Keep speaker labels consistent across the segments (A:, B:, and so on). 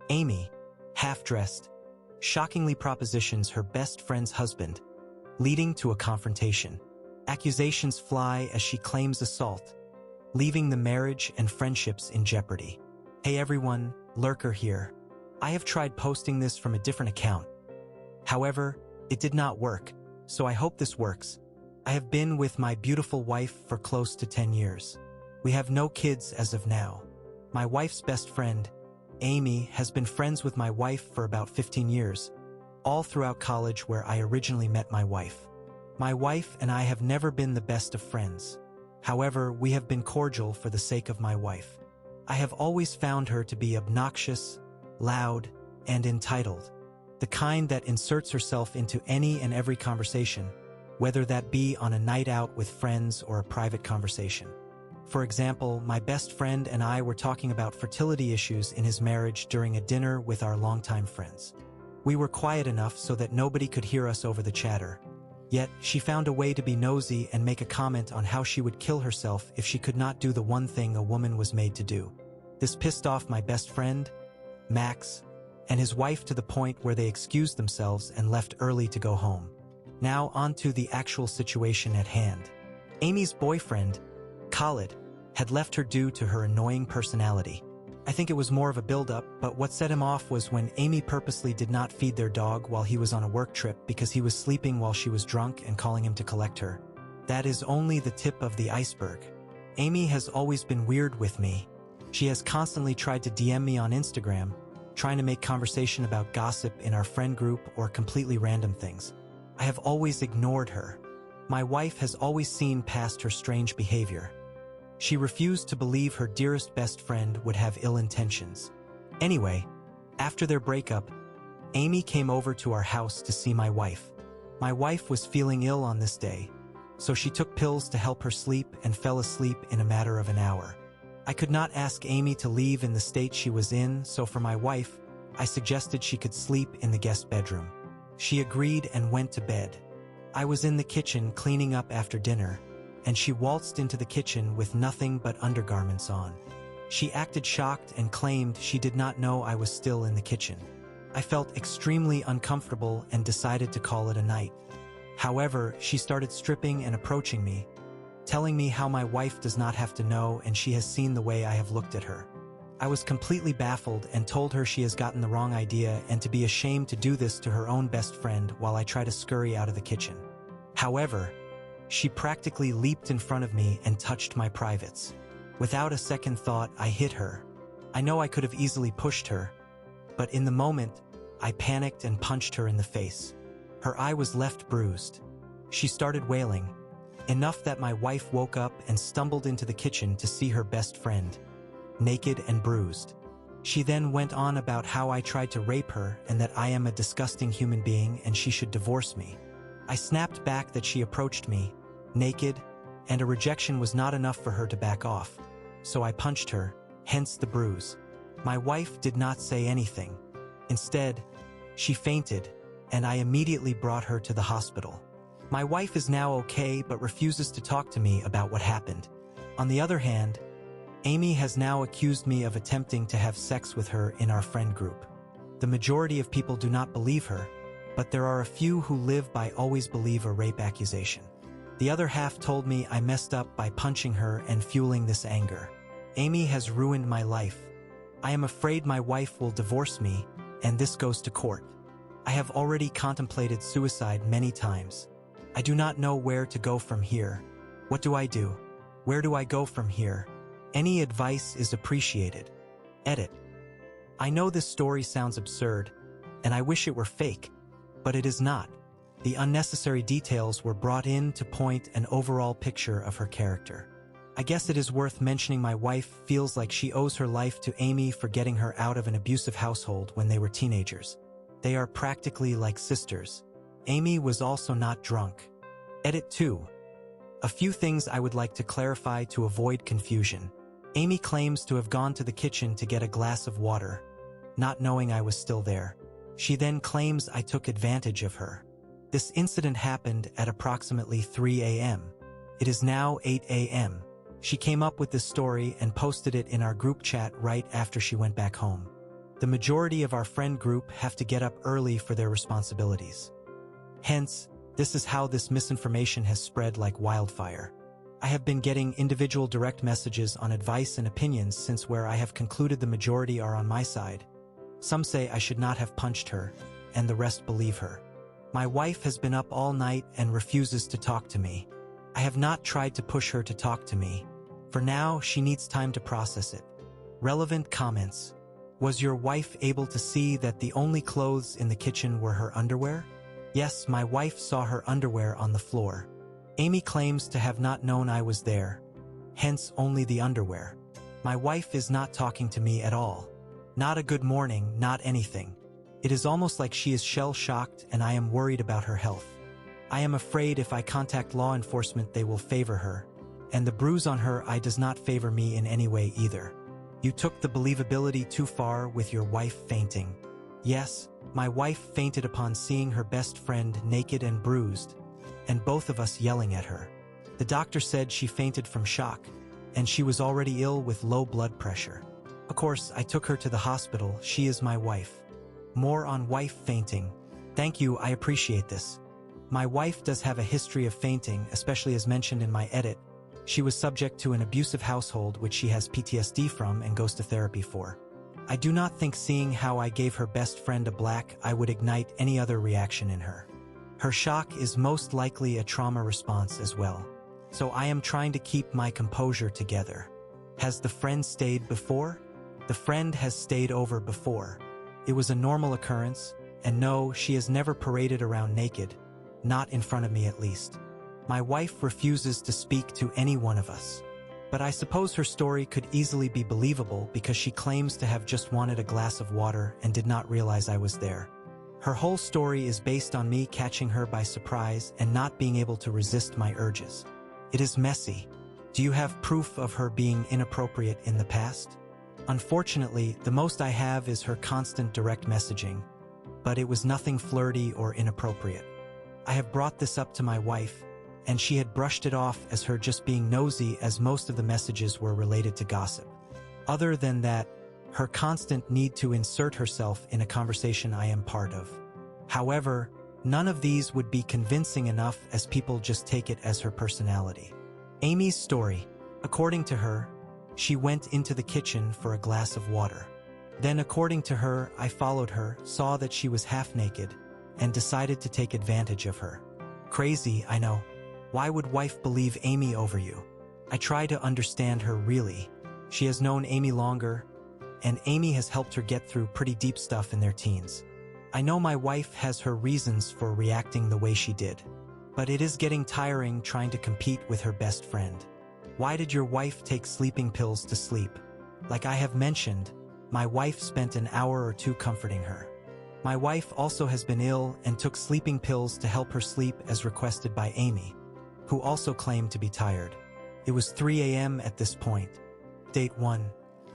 A: Amy, half-dressed, shockingly propositions her best friend's husband, leading to a confrontation. Accusations fly as she claims assault, leaving the marriage and friendships in jeopardy. Hey everyone, Lurker here. I have tried posting this from a different account. However, it did not work, so I hope this works. I have been with my beautiful wife for close to 10 years. We have no kids as of now. My wife's best friend, Amy, has been friends with my wife for about 15 years, all throughout college where I originally met my wife. My wife and I have never been the best of friends. However, we have been cordial for the sake of my wife. I have always found her to be obnoxious, loud, and entitled, the kind that inserts herself into any and every conversation, whether that be on a night out with friends or a private conversation. For example, my best friend and I were talking about fertility issues in his marriage during a dinner with our longtime friends. We were quiet enough so that nobody could hear us over the chatter. Yet, she found a way to be nosy and make a comment on how she would kill herself if she could not do the one thing a woman was made to do. This pissed off my best friend, Max, and his wife to the point where they excused themselves and left early to go home. Now on to the actual situation at hand. Amy's boyfriend, Khalid, had left her due to her annoying personality. I think it was more of a build-up, but what set him off was when Amy purposely did not feed their dog while he was on a work trip because he was sleeping while she was drunk and calling him to collect her. That is only the tip of the iceberg. Amy has always been weird with me. She has constantly tried to DM me on Instagram, trying to make conversation about gossip in our friend group or completely random things. I have always ignored her. My wife has always seen past her strange behavior. She refused to believe her dearest best friend would have ill intentions. Anyway, after their breakup, Amy came over to our house to see my wife. My wife was feeling ill on this day, so she took pills to help her sleep and fell asleep in a matter of an hour. I could not ask Amy to leave in the state she was in, so for my wife, I suggested she could sleep in the guest bedroom. She agreed and went to bed. I was in the kitchen cleaning up after dinner, and she waltzed into the kitchen with nothing but undergarments on. She acted shocked and claimed she did not know I was still in the kitchen. I felt extremely uncomfortable and decided to call it a night. However, she started stripping and approaching me, telling me how my wife does not have to know and she has seen the way I have looked at her. I was completely baffled and told her she has gotten the wrong idea and to be ashamed to do this to her own best friend while I try to scurry out of the kitchen. However, she practically leaped in front of me and touched my privates. Without a second thought, I hit her. I know I could have easily pushed her, but in the moment, I panicked and punched her in the face. Her eye was left bruised. She started wailing, enough that my wife woke up and stumbled into the kitchen to see her best friend, naked and bruised. She then went on about how I tried to rape her and that I am a disgusting human being and she should divorce me. I snapped back that she approached me, naked, and a rejection was not enough for her to back off, so I punched her, hence the bruise. My wife did not say anything. Instead, she fainted, and I immediately brought her to the hospital. My wife is now okay but refuses to talk to me about what happened. On the other hand, Amy has now accused me of attempting to have sex with her in our friend group. The majority of people do not believe her, but there are a few who live by always believe a rape accusation. The other half told me I messed up by punching her and fueling this anger. Amy has ruined my life. I am afraid my wife will divorce me, and this goes to court. I have already contemplated suicide many times. I do not know where to go from here. What do I do? Where do I go from here? Any advice is appreciated. Edit. I know this story sounds absurd, and I wish it were fake, but it is not. The unnecessary details were brought in to point an overall picture of her character. I guess it is worth mentioning my wife feels like she owes her life to Amy for getting her out of an abusive household when they were teenagers. They are practically like sisters. Amy was also not drunk. Edit 2. A few things I would like to clarify to avoid confusion. Amy claims to have gone to the kitchen to get a glass of water, not knowing I was still there. She then claims I took advantage of her. This incident happened at approximately 3 a.m. It is now 8 a.m. She came up with this story and posted it in our group chat right after she went back home. The majority of our friend group have to get up early for their responsibilities. Hence, this is how this misinformation has spread like wildfire. I have been getting individual direct messages on advice and opinions since where I have concluded the majority are on my side. Some say I should not have punched her, and the rest believe her. My wife has been up all night and refuses to talk to me. I have not tried to push her to talk to me. For now, she needs time to process it. Relevant comments. Was your wife able to see that the only clothes in the kitchen were her underwear? Yes, my wife saw her underwear on the floor. Amy claims to have not known I was there, hence only the underwear. My wife is not talking to me at all. Not a good morning, not anything. It is almost like she is shell-shocked and I am worried about her health. I am afraid if I contact law enforcement they will favor her, and the bruise on her eye does not favor me in any way either. You took the believability too far with your wife fainting. Yes, my wife fainted upon seeing her best friend naked and bruised, and both of us yelling at her. The doctor said she fainted from shock, and she was already ill with low blood pressure. Of course, I took her to the hospital. She is my wife. More on wife fainting. Thank you, I appreciate this. My wife does have a history of fainting, especially as mentioned in my edit. She was subject to an abusive household which she has PTSD from and goes to therapy for. I do not think seeing how I gave her best friend a black eye would ignite any other reaction in her. Her shock is most likely a trauma response as well. So I am trying to keep my composure together. Has the friend stayed before? The friend has stayed over before. It was a normal occurrence, and no, she has never paraded around naked. Not in front of me at least. My wife refuses to speak to any one of us. But I suppose her story could easily be believable because she claims to have just wanted a glass of water and did not realize I was there. Her whole story is based on me catching her by surprise and not being able to resist my urges. It is messy. Do you have proof of her being inappropriate in the past? Unfortunately, the most I have is her constant direct messaging, but it was nothing flirty or inappropriate. I have brought this up to my wife, and she had brushed it off as her just being nosy as most of the messages were related to gossip. Other than that, her constant need to insert herself in a conversation I am part of. However, none of these would be convincing enough as people just take it as her personality. Amy's story. According to her, she went into the kitchen for a glass of water. Then, according to her, I followed her, saw that she was half naked, and decided to take advantage of her. Crazy, I know. Why would wife believe Amy over you? I try to understand her really. She has known Amy longer, and Amy has helped her get through pretty deep stuff in their teens. I know my wife has her reasons for reacting the way she did, but it is getting tiring trying to compete with her best friend. Why did your wife take sleeping pills to sleep? Like I have mentioned, my wife spent an hour or two comforting her. My wife also has been ill and took sleeping pills to help her sleep as requested by Amy, who also claimed to be tired. It was 3 a.m. at this point. Date 1.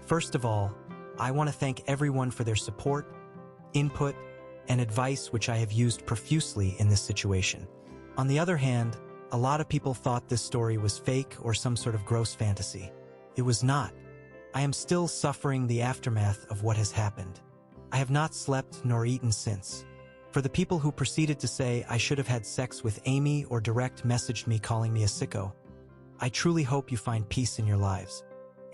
A: First of all, I want to thank everyone for their support, input, and advice which I have used profusely in this situation. On the other hand, a lot of people thought this story was fake or some sort of gross fantasy. It was not. I am still suffering the aftermath of what has happened. I have not slept nor eaten since. For the people who proceeded to say I should have had sex with Amy or direct messaged me calling me a sicko, I truly hope you find peace in your lives.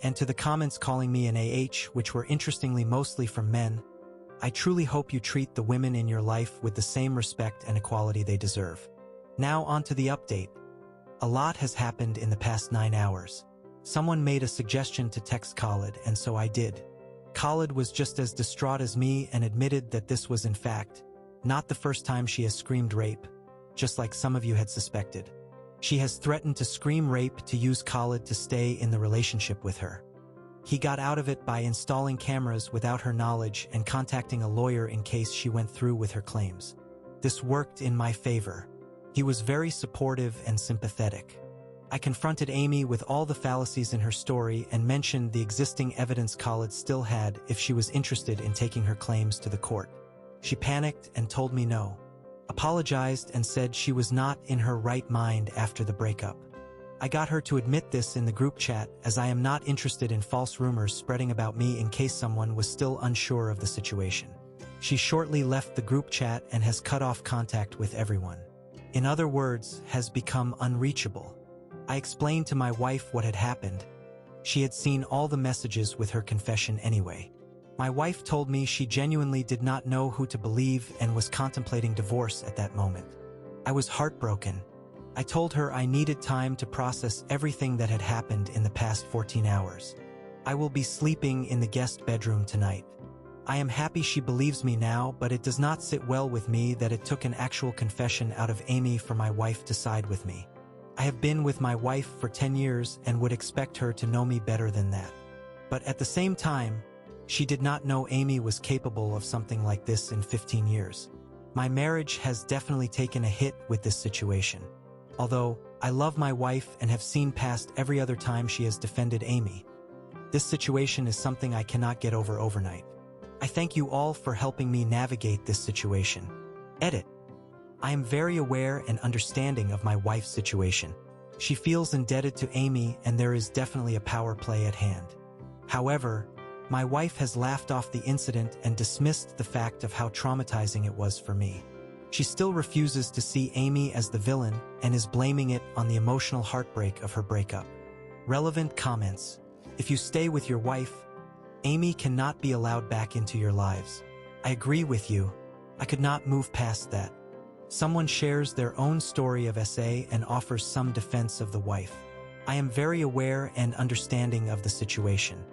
A: And to the comments calling me an AH, which were interestingly mostly from men, I truly hope you treat the women in your life with the same respect and equality they deserve. Now on to the update. A lot has happened in the past 9 hours. Someone made a suggestion to text Khalid, and so I did. Khalid was just as distraught as me and admitted that this was in fact not the first time she has screamed rape, just like some of you had suspected. She has threatened to scream rape to use Khalid to stay in the relationship with her. He got out of it by installing cameras without her knowledge and contacting a lawyer in case she went through with her claims. This worked in my favor. He was very supportive and sympathetic. I confronted Amy with all the fallacies in her story and mentioned the existing evidence Khalid still had if she was interested in taking her claims to the court. She panicked and told me no, apologized and said she was not in her right mind after the breakup. I got her to admit this in the group chat, as I am not interested in false rumors spreading about me in case someone was still unsure of the situation. She shortly left the group chat and has cut off contact with everyone. In other words, has become unreachable. I explained to my wife what had happened. She had seen all the messages with her confession anyway. My wife told me she genuinely did not know who to believe and was contemplating divorce at that moment. I was heartbroken. I told her I needed time to process everything that had happened in the past 14 hours. I will be sleeping in the guest bedroom tonight. I am happy she believes me now, but it does not sit well with me that it took an actual confession out of Amy for my wife to side with me. I have been with my wife for 10 years and would expect her to know me better than that. But at the same time, she did not know Amy was capable of something like this in 15 years. My marriage has definitely taken a hit with this situation. Although, I love my wife and have seen past every other time she has defended Amy. This situation is something I cannot get over overnight. I thank you all for helping me navigate this situation. Edit. I am very aware and understanding of my wife's situation. She feels indebted to Amy and there is definitely a power play at hand. However, my wife has laughed off the incident and dismissed the fact of how traumatizing it was for me. She still refuses to see Amy as the villain and is blaming it on the emotional heartbreak of her breakup. Relevant comments. If you stay with your wife, Amy cannot be allowed back into your lives. I agree with you. I could not move past that. Someone shares their own story of SA and offers some defense of the wife. I am very aware and understanding of the situation.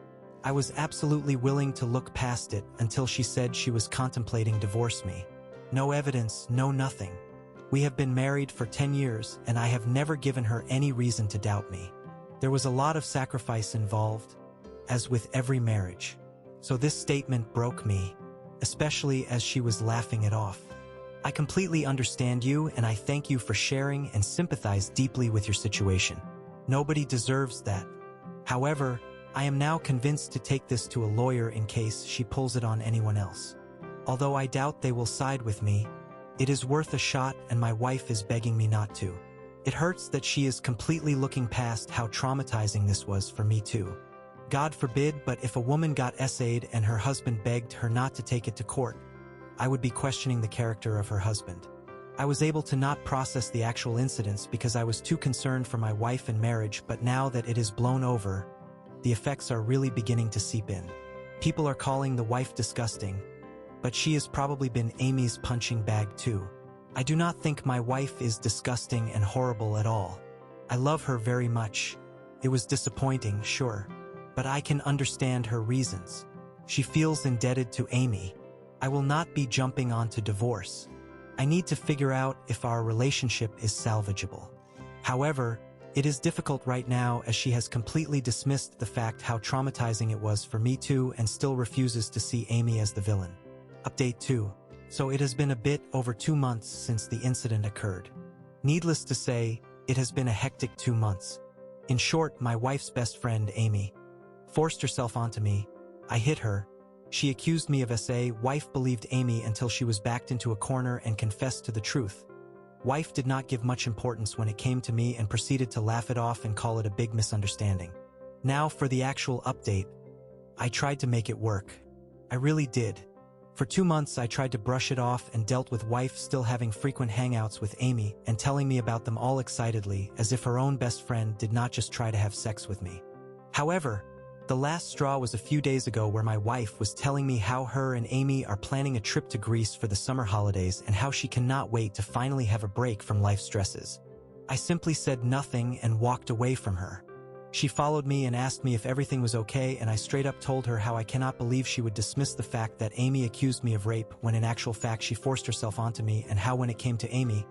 A: I was absolutely willing to look past it until she said she was contemplating divorce me. No evidence, no nothing. We have been married for 10 years and I have never given her any reason to doubt me. There was a lot of sacrifice involved, as with every marriage. So this statement broke me, especially as she was laughing it off. I completely understand you and I thank you for sharing and sympathize deeply with your situation. Nobody deserves that. However, I am now convinced to take this to a lawyer in case she pulls it on anyone else. Although I doubt they will side with me, it is worth a shot and my wife is begging me not to. It hurts that she is completely looking past how traumatizing this was for me too. God forbid, but if a woman got SA'd and her husband begged her not to take it to court, I would be questioning the character of her husband. I was able to not process the actual incidents because I was too concerned for my wife and marriage, but now that it is blown over, the effects are really beginning to seep in. People are calling the wife disgusting, but she has probably been Amy's punching bag too. I do not think my wife is disgusting and horrible at all. I love her very much. It was disappointing, sure, but I can understand her reasons. She feels indebted to Amy. I will not be jumping onto divorce. I need to figure out if our relationship is salvageable. However, it is difficult right now as she has completely dismissed the fact how traumatizing it was for me too and still refuses to see Amy as the villain. Update 2. So it has been a bit over 2 months since the incident occurred. Needless to say, it has been a hectic 2 months. In short, my wife's best friend, Amy, forced herself onto me. I hit her. She accused me of SA. Wife believed Amy until she was backed into a corner and confessed to the truth. Wife did not give much importance when it came to me and proceeded to laugh it off and call it a big misunderstanding. Now for the actual update. I tried to make it work. I really did. For 2 months I tried to brush it off and dealt with wife still having frequent hangouts with Amy and telling me about them all excitedly as if her own best friend did not just try to have sex with me. However, the last straw was a few days ago where my wife was telling me how her and Amy are planning a trip to Greece for the summer holidays and how she cannot wait to finally have a break from life stresses. I simply said nothing and walked away from her. She followed me and asked me if everything was okay, and I straight up told her how I cannot believe she would dismiss the fact that Amy accused me of rape when in actual fact she forced herself onto me, and how when it came to Amy,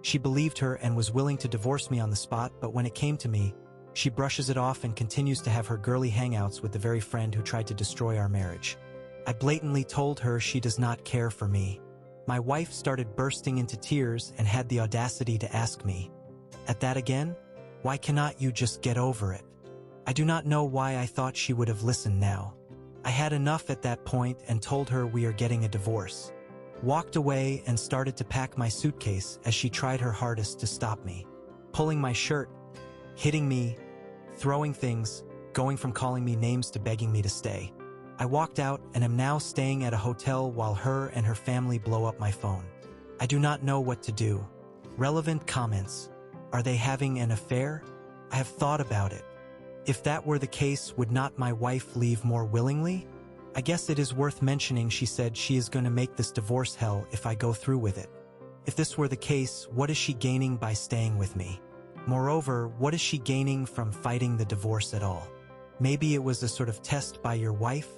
A: she believed her and was willing to divorce me on the spot, but when it came to me, she brushes it off and continues to have her girly hangouts with the very friend who tried to destroy our marriage. I blatantly told her she does not care for me. My wife started bursting into tears and had the audacity to ask me, "At that again? Why cannot you just get over it?" I do not know why I thought she would have listened now. I had enough at that point and told her we are getting a divorce. Walked away and started to pack my suitcase as she tried her hardest to stop me. Pulling my shirt, hitting me, throwing things, going from calling me names to begging me to stay. I walked out and am now staying at a hotel while her and her family blow up my phone. I do not know what to do. Relevant comments. Are they having an affair? I have thought about it. If that were the case, would not my wife leave more willingly? I guess it is worth mentioning she said she is going to make this divorce hell if I go through with it. If this were the case, what is she gaining by staying with me? Moreover, what is she gaining from fighting the divorce at all? Maybe it was a sort of test by your wife?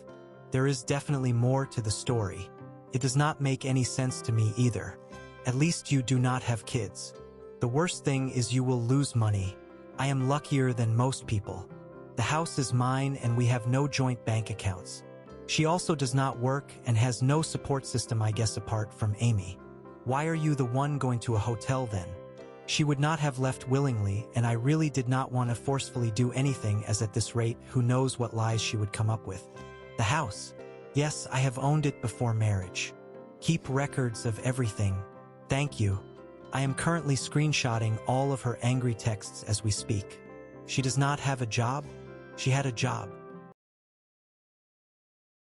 A: There is definitely more to the story. It does not make any sense to me either. At least you do not have kids. The worst thing is you will lose money. I am luckier than most people. The house is mine and we have no joint bank accounts. She also does not work and has no support system, I guess, apart from Amy. Why are you the one going to a hotel then? She would not have left willingly, and I really did not want to forcefully do anything, as at this rate, who knows what lies she would come up with. The house. Yes, I have owned it before marriage. Keep records of everything. Thank you. I am currently screenshotting all of her angry texts as we speak. She does not have a job? She had a job.